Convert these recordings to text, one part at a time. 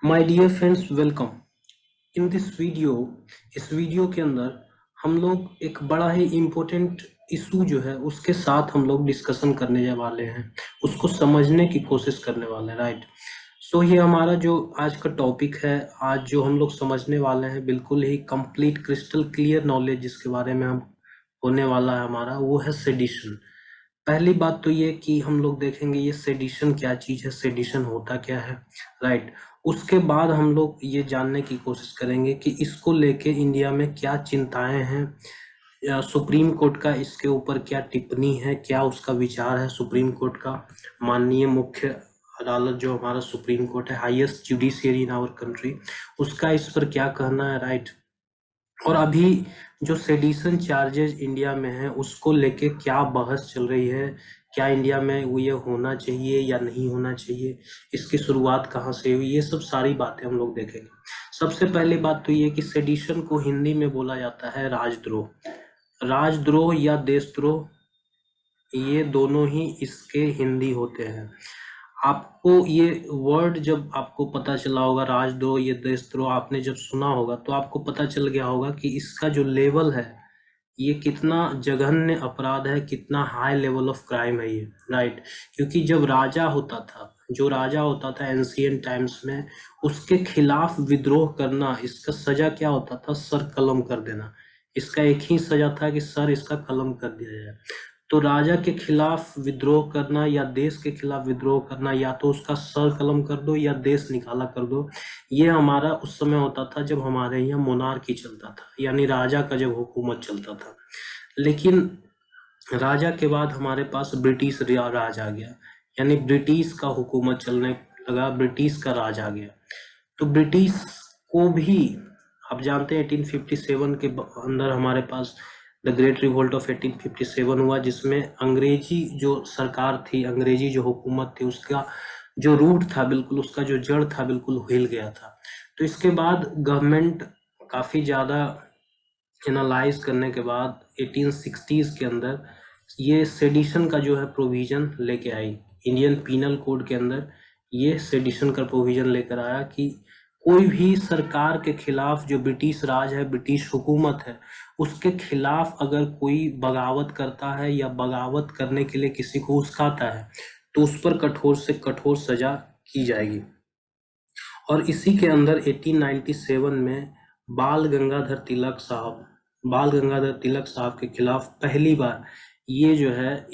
My dear friends, welcome in this video. इस video के अंदर हम लोग एक बड़ा ही इम्पोर्टेंट इशू जो है उसके साथ हम लोग डिस्कशन करने वाले हैं, उसको समझने की कोशिश करने वाले हैं, राइट। सो ये हमारा जो आज का टॉपिक है, आज जो हम लोग समझने वाले हैं, बिल्कुल ही कंप्लीट क्रिस्टल क्लियर नॉलेज जिसके बारे में हम होने वाला है हमारा, वो है सेडिशन। पहली बात तो ये कि हम लोग देखेंगे ये सेडिशन क्या चीज है, सेडिशन होता क्या है, राइट। उसके बाद हम लोग ये जानने की कोशिश करेंगे कि इसको लेके इंडिया में क्या चिंताएं हैं, या सुप्रीम कोर्ट का इसके ऊपर क्या टिप्पणी है, क्या उसका विचार है। सुप्रीम कोर्ट का माननीय मुख्य अदालत जो हमारा सुप्रीम कोर्ट है, highest judiciary in our country, उसका इस पर क्या कहना है, राइट। और अभी जो सेडिशन चार्जेस इंडिया में है उसको लेके क्या बहस चल रही है, क्या इंडिया में वो ये होना चाहिए या नहीं होना चाहिए, इसकी शुरुआत कहाँ से हुई, ये सब सारी बातें हम लोग देखेंगे। सबसे पहली बात तो ये कि सेडिशन को हिंदी में बोला जाता है राजद्रोह। राजद्रोह या देशद्रोह, ये दोनों ही इसके हिंदी होते हैं। आपको ये वर्ड जब आपको पता चला होगा, राजद्रोह ये देशद्रोह, आपने जब सुना होगा तो आपको पता चल गया होगा कि इसका जो लेवल है, ये कितना जघन्य अपराध है, कितना हाई लेवल ऑफ क्राइम है ये, राइट। क्योंकि जब राजा होता था, जो राजा होता था एंशियंट टाइम्स में, उसके खिलाफ विद्रोह करना, इसका सजा क्या होता था, सर कलम कर देना। इसका एक ही सजा था कि सर इसका कलम कर दिया जाए। तो राजा के खिलाफ विद्रोह करना या देश के खिलाफ विद्रोह करना, या तो उसका सर कलम कर दो या देश निकाला कर दो। ये हमारा उस समय होता था जब हमारे यहाँ मोनार्की चलता था, यानी राजा का जब हुकूमत चलता था। लेकिन राजा के बाद हमारे पास ब्रिटिश राज आ गया, यानी ब्रिटिश का हुकूमत चलने लगा, ब्रिटिश का राज आ गया। तो ब्रिटिश को भी, आप जानते हैं 1857 के अंदर हमारे पास द ग्रेट रिवोल्ट ऑफ 1857 हुआ, जिसमें अंग्रेजी जो सरकार थी, अंग्रेजी जो हुकूमत थी, उसका जो रूट था, बिल्कुल उसका जो जड़ था, बिल्कुल हिल गया था। तो इसके बाद गवर्नमेंट काफ़ी ज़्यादा एनालाइज करने के बाद 1860s के अंदर ये सेडिशन का जो है प्रोविजन लेके आई। इंडियन पीनल कोड के अंदर ये सेडिशन का प्रोविजन लेकर आया कि कोई भी सरकार के खिलाफ, जो ब्रिटिश राज है, ब्रिटिश हुकूमत है, उसके खिलाफ अगर कोई बगावत करता है या बगावत करने के लिए किसी को उस्काता है, तो उस पर कठोर से कठोर सजा की जाएगी। और इसी के अंदर 1897 में बाल गंगाधर तिलक साहब के खिलाफ पहली बार ये जो है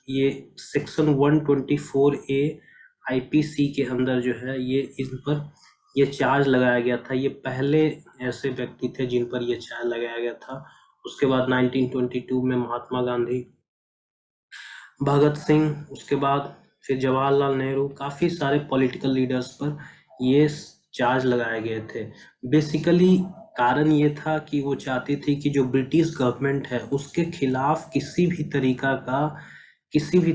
ये सेक्शन 124A आईपीसी के अंदर जो है ये इन पर ये चार्ज लगाया गया था। ये पहले ऐसे व्यक्ति थे जिन पर ये चार्ज लगाया गया था। उसके बाद 1922 में महात्मा गांधी, भगत सिंह, उसके बाद फिर जवाहरलाल नेहरू, काफी सारे पॉलिटिकल लीडर्स पर ये चार्ज लगाए गए थे। बेसिकली कारण ये था कि वो चाहती थी कि जो ब्रिटिश गवर्नमेंट है उसके खिलाफ किसी भी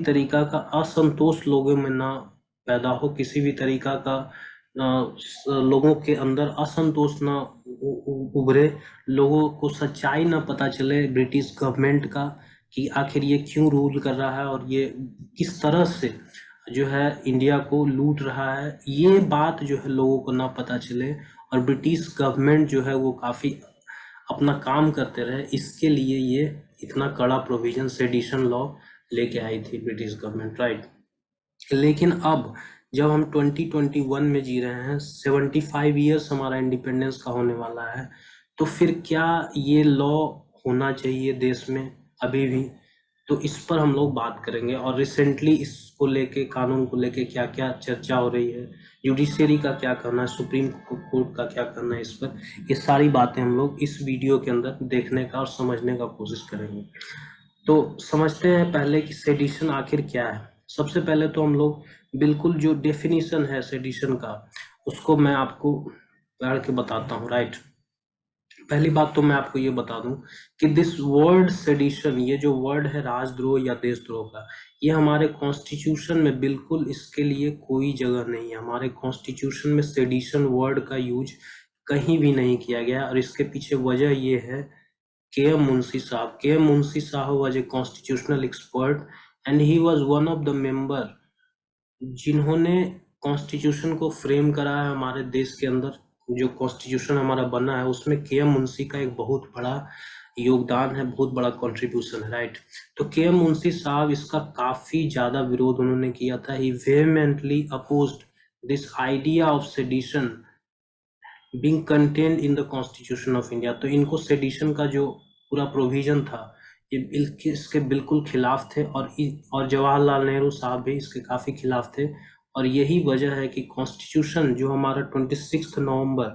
तरीका का असंतोष लोगों में ना पैदा हो, किसी भी तरीका का लोगों के अंदर असंतोष ना उभरे, लोगों को सच्चाई ना पता चले ब्रिटिश गवर्नमेंट का कि आखिर ये क्यों रूल कर रहा है और ये किस तरह से जो है इंडिया को लूट रहा है। ये बात जो है लोगों को ना पता चले और ब्रिटिश गवर्नमेंट जो है वो काफ़ी अपना काम करते रहे, इसके लिए ये इतना कड़ा प्रोविजन सेडिशन लॉ लेके आई थी ब्रिटिश गवर्नमेंट, राइट। लेकिन अब जब हम 2021 में जी रहे हैं, 75 ईयर्स हमारा इंडिपेंडेंस का होने वाला है, तो फिर क्या ये लॉ होना चाहिए देश में अभी भी? तो इस पर हम लोग बात करेंगे। और रिसेंटली इसको लेके, कानून को लेके क्या क्या चर्चा हो रही है, जुडिशियरी का क्या कहना है, सुप्रीम कोर्ट का क्या कहना है, इस पर ये सारी बातें हम लोग इस वीडियो के अंदर देखने का और समझने का कोशिश करेंगे। तो समझते हैं पहले कि सेडिशन आखिर क्या है। सबसे पहले तो हम लोग बिल्कुल जो डेफिनेशन है सेडिशन का, उसको मैं आपको पढ़ के बताता हूँ, राइट। पहली बात तो मैं आपको ये बता दूं कि दिस वर्ड सेडिशन, ये जो वर्ड है राजद्रोह या देशद्रोह का, ये हमारे कॉन्स्टिट्यूशन में बिल्कुल इसके लिए कोई जगह नहीं है। हमारे कॉन्स्टिट्यूशन में सेडिशन वर्ड का यूज कहीं भी नहीं किया गया। और इसके पीछे वजह ये है, के एम मुंशी साहब was a constitutional expert and he was one of the member जिन्होंने कॉन्स्टिट्यूशन को फ्रेम करा है हमारे देश के अंदर, जो कॉन्स्टिट्यूशन हमारा बना है उसमें के एम मुंशी का एक बहुत बड़ा योगदान है, बहुत बड़ा कंट्रीब्यूशन है, राइट। तो के एम मुंशी साहब इसका काफी ज्यादा विरोध उन्होंने किया था। He vehemently opposed this idea of sedition being contained in the constitution of India. तो इनको सेडिशन का जो पूरा प्रोविजन था ये इसके बिल्कुल खिलाफ थे, और जवाहरलाल नेहरू साहब भी इसके काफी खिलाफ थे। और यही वजह है कि कॉन्स्टिट्यूशन जो हमारा 26 नवंबर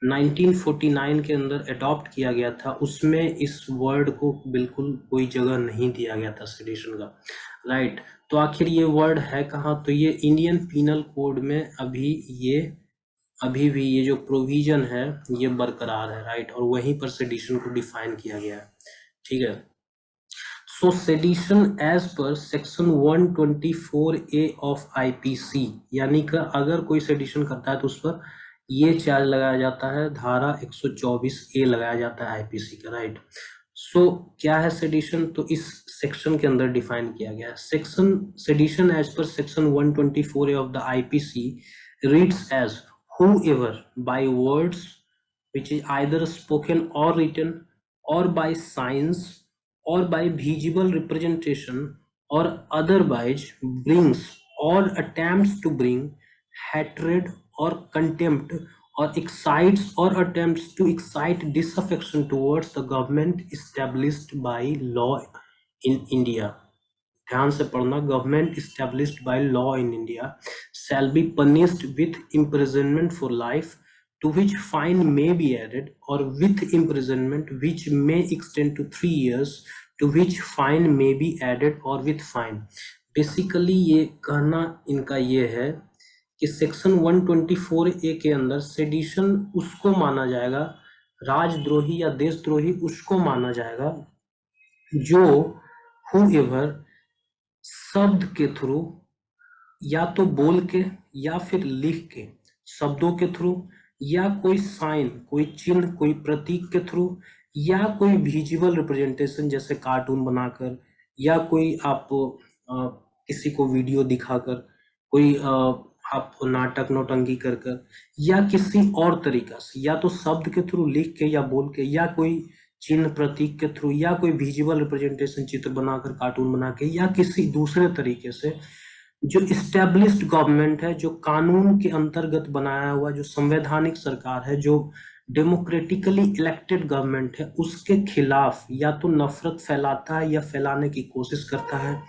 1949 के अंदर अडॉप्ट किया गया था उसमें इस वर्ड को बिल्कुल कोई जगह नहीं दिया गया था सेडिशन का, राइट। तो आखिर ये वर्ड है कहाँ? तो ये इंडियन पीनल कोड में अभी भी ये जो प्रोविजन है ये बरकरार है, राइट। और वहीं पर सेडिशन को डिफाइन किया गया है, ठीक है। So sedition as per section 124A of IPC, यानी कि अगर कोई सेडिशन करता है तो उस पर ये चार्ज लगाया जाता है, धारा 124A लगाया जाता है आईपीसी का, राइट। सो क्या है सेडिशन? तो इस सेक्शन के अंदर डिफाइन किया गया है। Sedition as per section 124A of the IPC reads as whoever by words which is either spoken or written or by signs or by visible representation or otherwise brings or attempts to bring hatred or contempt or excites or attempts to excite disaffection towards the government established by law in India। ध्यान से पढ़ना, government established by law in India shall be punished with imprisonment for life, to which fine may be added, or with imprisonment which may extend to 3 years, to which fine may be added, or with fine। Basically ये कहना इनका ये है कि section 124A के अंदर sedition उसको माना जाएगा, राजद्रोही या देशद्रोही उसको माना जाएगा जो whoever शब्द के थ्रू या तो बोल के या फिर लिख के, शब्दों के थ्रू या कोई साइन, कोई चिन्ह, कोई प्रतीक के थ्रू या कोई विजुअल रिप्रेजेंटेशन जैसे कार्टून बनाकर या कोई आप किसी को वीडियो दिखाकर, कोई आप नाटक नौटंकी कर कर या किसी और तरीका से, या तो शब्द के थ्रू लिख के या बोल के या कोई चिन्ह प्रतीक के थ्रू या कोई विजुअल रिप्रेजेंटेशन चित्र बनाकर कार्टून बना के या किसी दूसरे तरीके से जो इस्टेब्लिश्ड गवर्नमेंट है, जो कानून के अंतर्गत बनाया हुआ, जो संवैधानिक सरकार है, जो डेमोक्रेटिकली इलेक्टेड गवर्नमेंट है, उसके खिलाफ या तो नफरत फैलाता है या फैलाने की कोशिश करता है,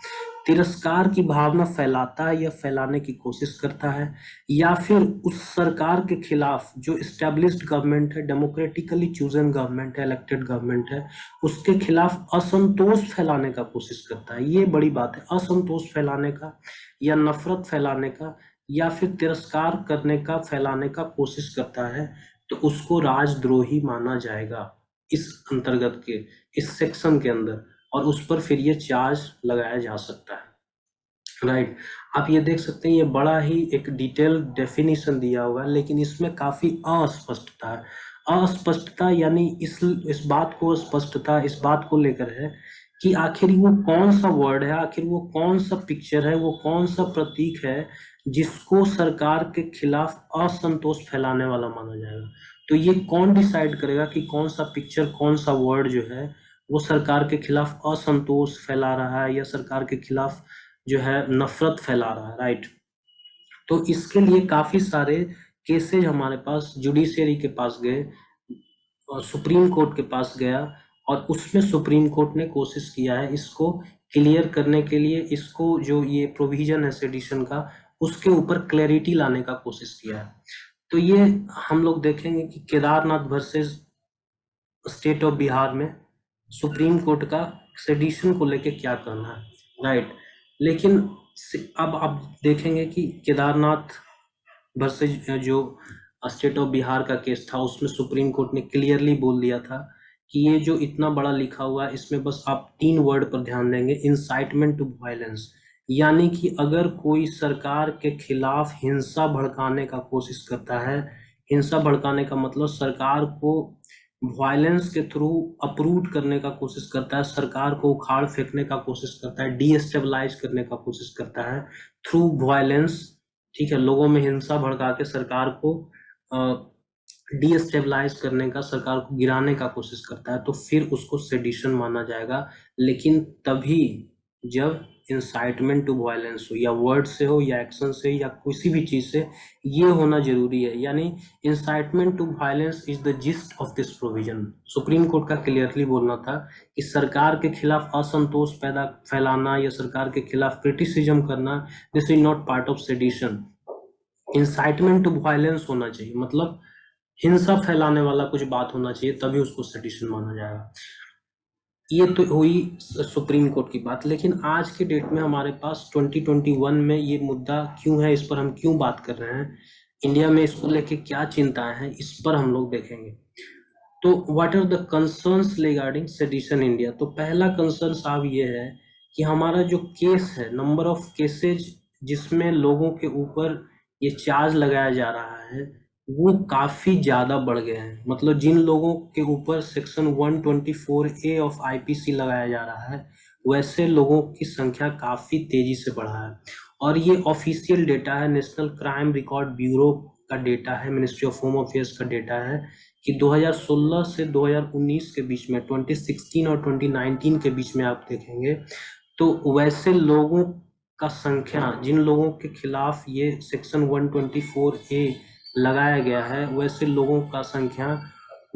तिरस्कार की भावना फैलाता है या फैलाने की कोशिश करता है, या फिर उस सरकार के खिलाफ जो इस्टेब्लिश्ड गवर्नमेंट है, डेमोक्रेटिकली चूजन गवर्नमेंट है, इलेक्टेड गवर्नमेंट है, उसके खिलाफ असंतोष फैलाने का कोशिश करता है। ये बड़ी बात है, असंतोष फैलाने का या नफरत फैलाने का या फिर तिरस्कार करने का, फैलाने का कोशिश करता है तो उसको राजद्रोही माना जाएगा इस अंतर्गत के, इस सेक्शन के अंदर, और उस पर फिर ये चार्ज लगाया जा सकता है, राइट। आप ये देख सकते हैं, ये बड़ा ही एक डिटेल डेफिनेशन दिया हुआ है, लेकिन इसमें काफी अस्पष्टता है। अस्पष्टता यानी इस बात को स्पष्टता इस बात को लेकर है कि आखिर वो कौन सा वर्ड है, आखिर वो कौन सा पिक्चर है, वो कौन सा प्रतीक है जिसको सरकार के खिलाफ असंतोष फैलाने वाला माना जाएगा। तो ये कौन डिसाइड करेगा कि कौन सा पिक्चर, कौन सा वर्ड जो है वो सरकार के खिलाफ असंतोष फैला रहा है या सरकार के खिलाफ जो है नफरत फैला रहा है, राइट। तो इसके लिए काफी सारे केसेज हमारे पास जुडिशियरी के पास गए, सुप्रीम कोर्ट के पास गया, और उसमें सुप्रीम कोर्ट ने कोशिश किया है इसको क्लियर करने के लिए, इसको जो ये प्रोविजन है सेडिशन का उसके ऊपर क्लैरिटी लाने का कोशिश किया है। तो ये हम लोग देखेंगे कि Kedarnath versus state of Bihar में सुप्रीम कोर्ट का सेडिशन को लेके क्या कहना है, राइट। लेकिन अब आप देखेंगे कि केदारनाथ वर्सेस जो स्टेट ऑफ बिहार का केस था उसमें सुप्रीम कोर्ट ने क्लियरली बोल दिया था कि ये जो इतना बड़ा लिखा हुआ है इसमें बस आप 3 वर्ड पर ध्यान देंगे, इंसाइटमेंट टू वायलेंस, यानी कि अगर कोई सरकार के खिलाफ हिंसा भड़काने का कोशिश करता है, हिंसा भड़काने का मतलब सरकार को वायलेंस के थ्रू अपरूट करने का कोशिश करता है, सरकार को उखाड़ फेंकने का कोशिश करता है, डीएस्टेबलाइज करने का कोशिश करता है थ्रू वायलेंस, ठीक है, लोगों में हिंसा भड़का के सरकार को डीस्टेबलाइज करने का, सरकार को गिराने का कोशिश करता है, तो फिर उसको सेडिशन माना जाएगा। लेकिन तभी जब इंसाइटमेंट टू वायलेंस हो, या वर्ड से हो या एक्शन से या किसी भी चीज से, ये होना जरूरी है। यानी incitement to violence is the gist of this provision. Supreme Court का क्लियरली बोलना था कि सरकार के खिलाफ असंतोष पैदा फैलाना या सरकार के खिलाफ क्रिटिसिज्म करना, this is not part of sedition. Incitement to violence होना चाहिए, मतलब हिंसा फैलाने वाला कुछ बात होना चाहिए, तभी उसको सेडिशन माना जाएगा। ये तो हुई सुप्रीम कोर्ट की बात। लेकिन आज के डेट में हमारे पास 2021 में ये मुद्दा क्यों है, इस पर हम क्यों बात कर रहे हैं, इंडिया में इसको लेके क्या चिंताएं हैं, इस पर हम लोग देखेंगे। तो what are the concerns regarding sedition India. तो पहला कंसर्न साहब ये है कि हमारा जो केस है, नंबर ऑफ केसेज जिसमें लोगों के ऊपर ये चार्ज लगाया जा रहा है, वो काफी ज्यादा बढ़ गए हैं। मतलब जिन लोगों के ऊपर सेक्शन 124A ऑफ आईपीसी लगाया जा रहा है, वैसे लोगों की संख्या काफी तेजी से बढ़ा है। और ये ऑफिशियल डेटा है, नेशनल क्राइम रिकॉर्ड ब्यूरो का डेटा है, मिनिस्ट्री ऑफ होम अफेयर्स का डेटा है कि 2016 से 2019 के बीच में, 2016 और 2019 के बीच में आप देखेंगे तो वैसे लोगों का संख्या, जिन लोगों के खिलाफ ये सेक्शन 124A लगाया गया है, वैसे लोगों का संख्या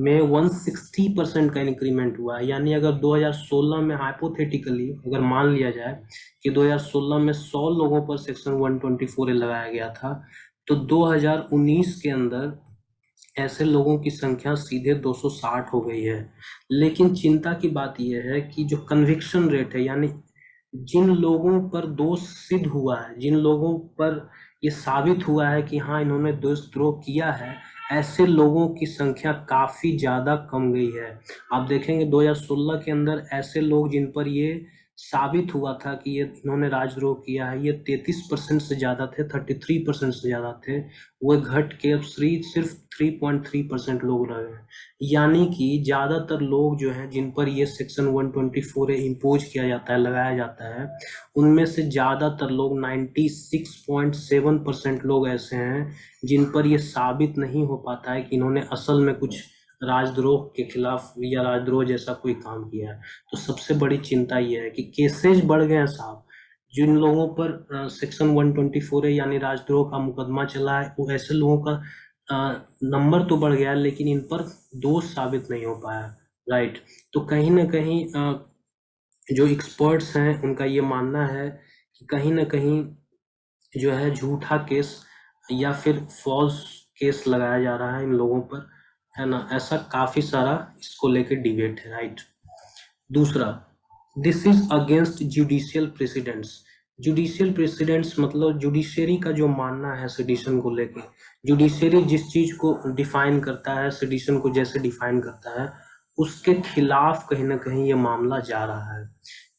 में 160% का इंक्रीमेंट हुआ है। यानी अगर 2016 में हाइपोथेटिकली अगर मान लिया जाए कि 2016 में 100 लोगों पर सेक्शन 124A लगाया गया था, तो 2019 के अंदर ऐसे लोगों की संख्या सीधे 260 हो गई है। लेकिन चिंता की बात यह है कि जो कन्विक्शन रेट है, यानी जिन लोगों पर दोष सिद्ध हुआ है, जिन लोगों पर ये साबित हुआ है कि हाँ इन्होंने देशद्रोह किया है, ऐसे लोगों की संख्या काफी ज्यादा कम गई है। आप देखेंगे 2016 के अंदर ऐसे लोग जिन पर ये साबित हुआ था कि ये इन्होंने राजद्रोह किया है, ये 33% से ज्यादा थे, 33% से ज्यादा थे। वो घट के अब सिर्फ 3.3% लोग रह गए। यानी कि ज्यादातर लोग जो हैं जिन पर ये सेक्शन 124A इम्पोज किया जाता है, लगाया जाता है, उनमें से ज्यादातर लोग 96.7% लोग ऐसे हैं जिन पर ये साबित नहीं हो पाता है कि इन्होंने असल में कुछ राजद्रोह के खिलाफ या राजद्रोह जैसा कोई काम किया है। तो सबसे बड़ी चिंता यह है कि केसेज बढ़ गए हैं साहब। जिन लोगों पर सेक्शन 124A यानी राजद्रोह का मुकदमा चला है, वो ऐसे लोगों का नंबर तो बढ़ गया है, लेकिन इन पर दोष साबित नहीं हो पाया। राइट। तो कहीं ना कहीं जो एक्सपर्ट्स हैं उनका ये मानना है कि कहीं ना कहीं जो है झूठा केस या फिर फॉल्स केस लगाया जा रहा है इन लोगों पर, है ना। ऐसा काफी सारा इसको लेके डिबेट है। राइट। दूसरा, this is against judicial precedents. Judicial precedents मतलब जुडिशरी का जो मानना है सेडिशन को लेके, जुडिशरी जिस चीज को डिफाइन करता है, सेडिशन को जैसे डिफाइन करता है, उसके खिलाफ कहीं ना कहीं ये मामला जा रहा है।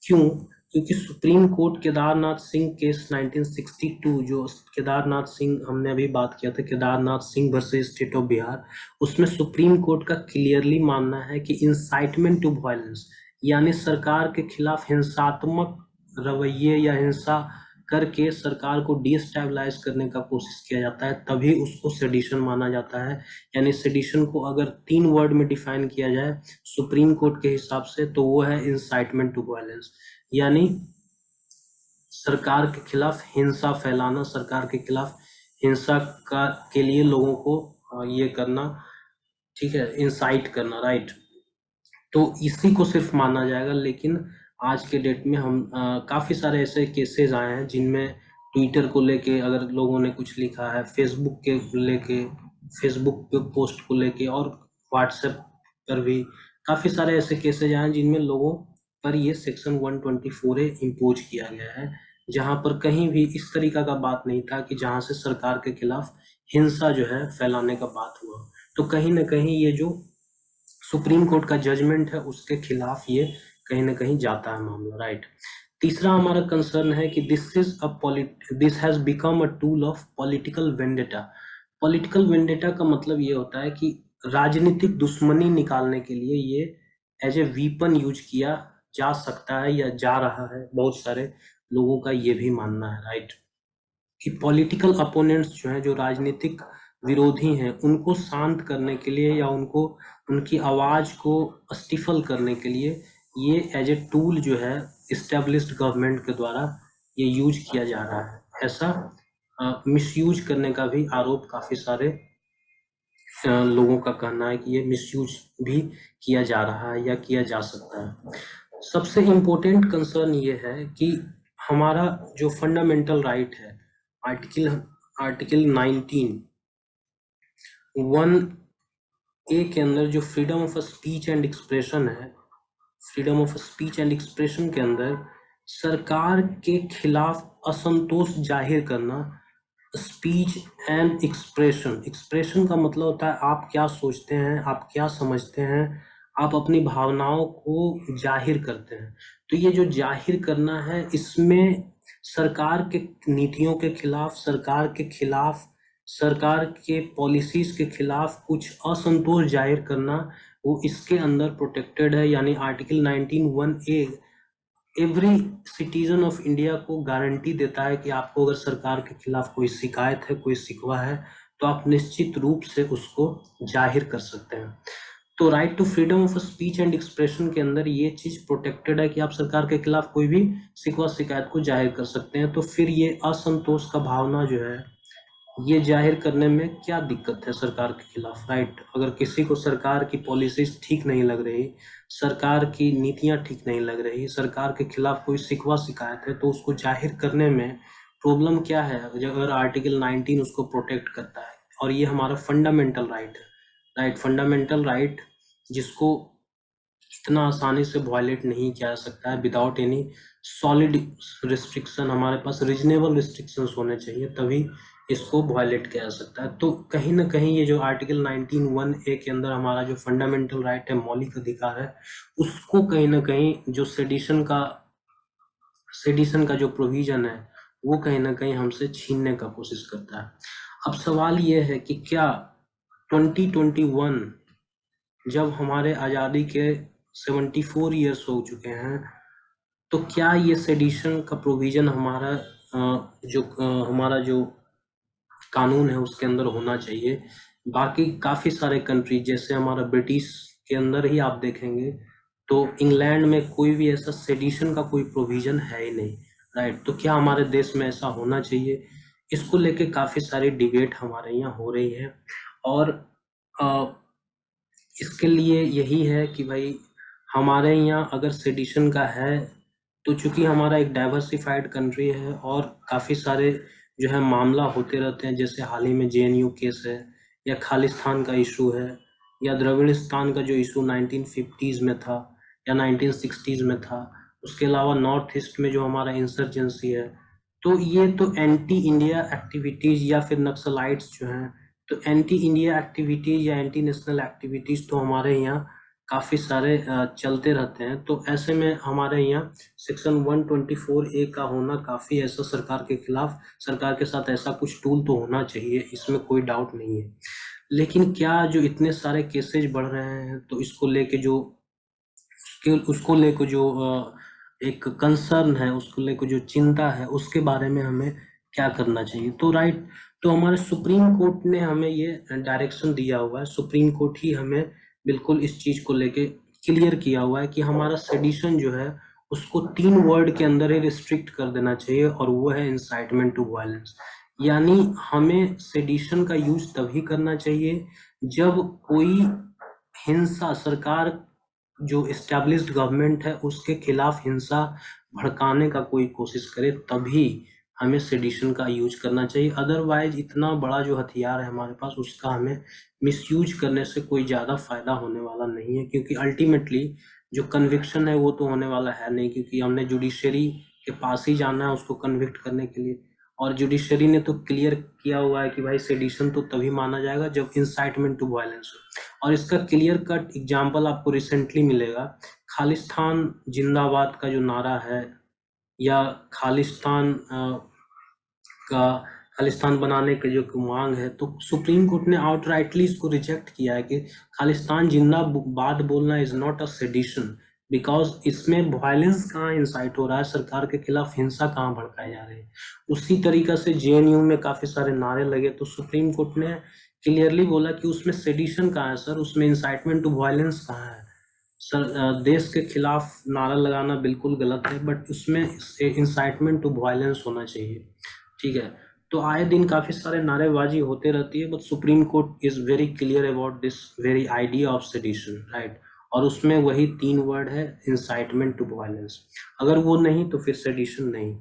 क्यों? क्योंकि supreme court Kedarnath Singh case 1962, जो केदारनाथ सिंह हमने अभी बात किया था, Kedarnath Singh versus state of Bihar, उसमें सुप्रीम कोर्ट का क्लियरली मानना है कि इंसाइटमेंट टू वायलेंस, यानी सरकार के खिलाफ हिंसात्मक रवैये या हिंसा करके सरकार को डिस्टेबलाइज करने का कोशिश किया जाता है, तभी उसको सेडिशन माना जाता है। यानी सेडिशन को अगर 3 वर्ड में डिफाइन किया जाए सुप्रीम कोर्ट के हिसाब से, तो वो है इंसाइटमेंट टू वायलेंस, यानी सरकार के खिलाफ हिंसा फैलाना, सरकार के खिलाफ हिंसा का के लिए लोगों को ये करना, ठीक है, इंसाइट करना। राइट। तो इसी को सिर्फ माना जाएगा। लेकिन आज के डेट में हम काफी सारे ऐसे केसेस आए हैं जिनमें ट्विटर को लेके अगर लोगों ने कुछ लिखा है, फेसबुक के लेके, फेसबुक पे पोस्ट को लेके, और व्हाट्सएप पर भी काफी सारे ऐसे केसेस आए हैं जिनमें लोगों पर ये सेक्शन 124A इम्पोज किया गया है, जहां पर कहीं भी इस तरीका का बात नहीं था कि जहां से सरकार के खिलाफ हिंसा जो है फैलाने का बात हुआ। तो कहीं ना कहीं ये जो सुप्रीम कोर्ट का जजमेंट है उसके खिलाफ ये कहीं ना कहीं जाता है मामला। राइट। तीसरा हमारा कंसर्न है कि this has become a tool of political vendetta. Political vendetta का मतलब ये होता है कि राजनीतिक दुश्मनी निकालने के लिए ये एज ए वीपन यूज किया जा सकता है या जा रहा है, बहुत सारे लोगों का ये भी मानना है। राइट। कि पॉलिटिकल अपोनेंट्स जो हैं, जो राजनीतिक विरोधी हैं, उनको शांत करने के लिए या उनको उनकी आवाज को स्टिफल करने के लिए ये एज ए टूल जो है इस्टेब्लिश्ड गवर्नमेंट के द्वारा ये यूज किया जा रहा है। ऐसा मिसयूज करने का भी आरोप काफी सारे लोगों का कहना है कि ये मिसयूज भी किया जा रहा है या किया जा सकता है। सबसे इम्पोर्टेंट कंसर्न ये है कि हमारा जो फंडामेंटल राइट है, आर्टिकल आर्टिकल 19 1A के अंदर जो freedom of speech and expression है, freedom of speech and expression के अंदर सरकार के खिलाफ असंतोष जाहिर करना, स्पीच एंड एक्सप्रेशन, एक्सप्रेशन का मतलब होता है आप क्या सोचते हैं, आप क्या समझते हैं, आप अपनी भावनाओं को जाहिर करते हैं। तो ये जो जाहिर करना है, इसमें सरकार के नीतियों के खिलाफ, सरकार के खिलाफ, सरकार के पॉलिसीज के खिलाफ कुछ असंतोष जाहिर करना, वो इसके अंदर प्रोटेक्टेड है। यानी article 19(1)(a) every citizen of India को गारंटी देता है कि आपको अगर सरकार के खिलाफ कोई शिकायत है, कोई शिकवा है, तो आप निश्चित रूप से उसको जाहिर कर सकते हैं। तो right to freedom of speech and expression के अंदर ये चीज प्रोटेक्टेड है कि आप सरकार के खिलाफ कोई भी शिकवा शिकायत को जाहिर कर सकते हैं। तो फिर ये असंतोष का भावना जो है, ये जाहिर करने में क्या दिक्कत है सरकार के खिलाफ, राइट? अगर किसी को सरकार की पॉलिसीज ठीक नहीं लग रही, सरकार की नीतियां ठीक नहीं लग रही, सरकार के खिलाफ कोई शिकवा शिकायत है, तो उसको जाहिर करने में प्रॉब्लम क्या है अगर आर्टिकल 19 उसको प्रोटेक्ट करता है? और ये हमारा फंडामेंटल राइट है, राइट? फंडामेंटल राइट जिसको इतना आसानी से वायलेट नहीं किया जा सकता है विदाउट एनी सॉलिड रिस्ट्रिक्शन। हमारे पास रीजनेबल रिस्ट्रिक्शंस होने चाहिए, तभी इसको वायलेट किया जा सकता है। तो कहीं ना कहीं ये जो आर्टिकल 19(1)(a) के अंदर हमारा जो फंडामेंटल राइट है, मौलिक अधिकार है, उसको कहीं ना कहीं जो सेडिशन का जो प्रोविजन है, वो कहीं ना कहीं हमसे छीनने का कोशिश करता है। अब सवाल ये है कि क्या 2021 जब हमारे आज़ादी के 74 ईयर्स हो चुके हैं, तो क्या ये सेडिशन का प्रोविजन हमारा जो कानून है उसके अंदर होना चाहिए? बाकी काफ़ी सारे कंट्री, जैसे हमारा ब्रिटिश के अंदर ही आप देखेंगे तो इंग्लैंड में कोई भी ऐसा सेडिशन का कोई प्रोविजन है ही नहीं, राइट? तो क्या हमारे देश में ऐसा होना चाहिए? इसको लेके काफ़ी सारी डिबेट हमारे यहाँ हो रही है। और इसके लिए यही है कि भाई हमारे यहाँ अगर सेडिशन का है, तो चूंकि हमारा एक डाइवर्सिफाइड कंट्री है और काफ़ी सारे जो है मामला होते रहते हैं, जैसे हाल ही में JNU केस है, या खालिस्तान का इशू है, या द्रविड़स्तान का जो इशू 1950s में था या 1960s में था, उसके अलावा नॉर्थ ईस्ट में जो हमारा इंसर्जेंसी है। तो ये तो एंटी इंडिया एक्टिविटीज या फिर नक्सलाइट्स जो हैं, तो एंटी इंडिया एक्टिविटीज या एंटी नेशनल एक्टिविटीज तो हमारे यहाँ काफ़ी सारे चलते रहते हैं। तो ऐसे में हमारे यहाँ सेक्शन 124(a) का होना काफ़ी ऐसा सरकार के खिलाफ, सरकार के साथ ऐसा कुछ टूल तो होना चाहिए, इसमें कोई डाउट नहीं है। लेकिन क्या जो इतने सारे केसेज बढ़ रहे हैं, तो इसको लेके जो उसको लेकर जो एक कंसर्न है, उसको लेकर जो चिंता है, उसके बारे में हमें क्या करना चाहिए? तो राइट, तो हमारे सुप्रीम कोर्ट ने हमें ये डायरेक्शन दिया हुआ है, सुप्रीम कोर्ट ही हमें बिल्कुल इस चीज को लेके क्लियर किया हुआ है कि हमारा सेडिशन जो है उसको 3 वर्ड के अंदर ही रिस्ट्रिक्ट कर देना चाहिए, और वो है इंसाइटमेंट टू वायलेंस। यानी हमें सेडिशन का यूज तभी करना चाहिए जब कोई हिंसा, सरकार जो एस्टेब्लिश्ड गवर्नमेंट है उसके खिलाफ हिंसा भड़काने का कोई कोशिश करे, तभी हमें सेडिशन का यूज करना चाहिए। अदरवाइज इतना बड़ा जो हथियार है हमारे पास, उसका हमें मिसयूज करने से कोई ज़्यादा फायदा होने वाला नहीं है, क्योंकि अल्टीमेटली जो कन्विक्शन है वो तो होने वाला है नहीं, क्योंकि हमने जुडिशरी के पास ही जाना है उसको कन्विक्ट करने के लिए। और जुडिशरी ने तो क्लियर किया हुआ है कि भाई सेडिशन तो तभी माना जाएगा जब इंसाइटमेंट टू वायलेंस हो। और इसका क्लियर कट एग्जाम्पल आपको रिसेंटली मिलेगा। खालिस्तान जिंदाबाद का जो नारा है, या का खालिस्तान बनाने की जो मांग है, तो सुप्रीम कोर्ट ने आउटराइटली इसको रिजेक्ट किया है कि खालिस्तान जिंदाबाद बोलना is not a sedition, because इसमें वायलेंस कहाँ इंसाइट हो रहा है, सरकार के खिलाफ हिंसा कहाँ भड़काई जा रही है। उसी तरीका से जेएनयू में काफी सारे नारे लगे, तो सुप्रीम कोर्ट ने क्लियरली बोला कि उसमें सेडिशन कहाँ है सर, उसमें इंसाइटमेंट टू वायलेंस कहाँ है सर। देश के खिलाफ नारा लगाना बिल्कुल गलत है, बट उसमें इंसाइटमेंट टू वायलेंस होना चाहिए, ठीक है। तो आए दिन काफी सारे नारेबाजी होते रहती है, but supreme court is very clear about this very idea of sedition, right. और उसमें वही 3 वर्ड है, इंसाइटमेंट टू वायलेंस। अगर वो नहीं तो फिर सेडिशन नहीं।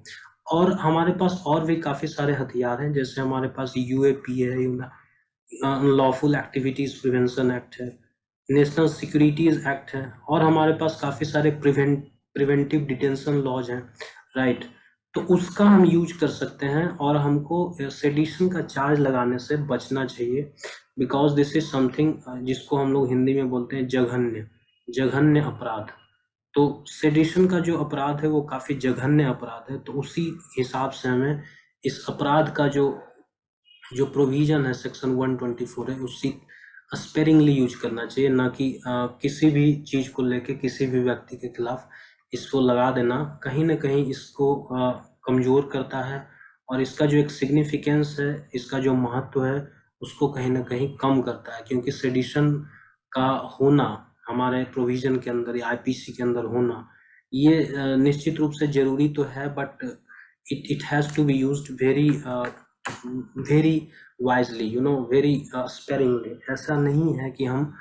और हमारे पास और भी काफी सारे हथियार हैं, जैसे हमारे पास यूएपी है, अनलॉफुल एक्टिविटीज प्रिवेंशन एक्ट है, नेशनल सिक्योरिटीज एक्ट है, और हमारे पास काफी सारे प्रिवेंटिव डिटेंशन लॉज हैं, राइट। तो उसका हम यूज कर सकते हैं, और हमको सेडिशन का चार्ज लगाने से बचना चाहिए, बिकॉज दिस इज समथिंग जिसको हम लोग हिंदी में बोलते हैं जघन्य, जघन्य अपराध। तो सेडिशन का जो अपराध है वो काफी जघन्य अपराध है, तो उसी हिसाब से हमें इस अपराध का जो प्रोविजन है सेक्शन 124 है, उसी स्पेरिंगली यूज करना चाहिए, ना कि किसी भी चीज को लेके किसी भी व्यक्ति के खिलाफ इसको लगा देना कहीं ना कहीं इसको कमजोर करता है, और इसका जो एक सिग्निफिकेंस है, इसका जो महत्व है, उसको कहीं ना कहीं कम करता है। क्योंकि सेडिशन का होना हमारे प्रोविजन के अंदर या आईपीसी के अंदर होना, ये निश्चित रूप से जरूरी तो है, but it has to be used very wisely, very sparingly। ऐसा नहीं है कि हम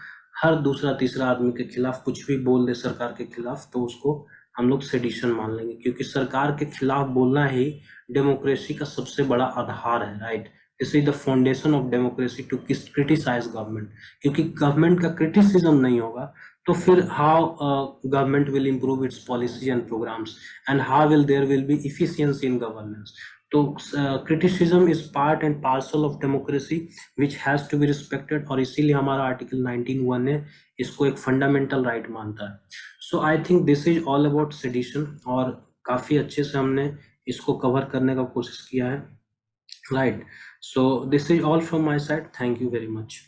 हर दूसरा तीसरा आदमी के खिलाफ कुछ भी बोल दे सरकार के खिलाफ, तो उसको हम लोग सेडिशन मान लेंगे, क्योंकि सरकार के खिलाफ बोलना ही डेमोक्रेसी का सबसे बड़ा आधार है, right. This is the foundation of democracy to criticise government. क्योंकि गवर्नमेंट का क्रिटिसिज्म नहीं होगा तो फिर how government will improve its policy and programs, and how will there will be efficiency in governance। तो criticism is part and parcel of democracy which has to be respected, और इसीलिए हमारा article 19(1) है इसको एक फंडामेंटल राइट मानता है। So I think this is all about sedition, और काफी अच्छे से हमने इसको कवर करने का कोशिश किया है, right. So this is all from my side, thank you very much.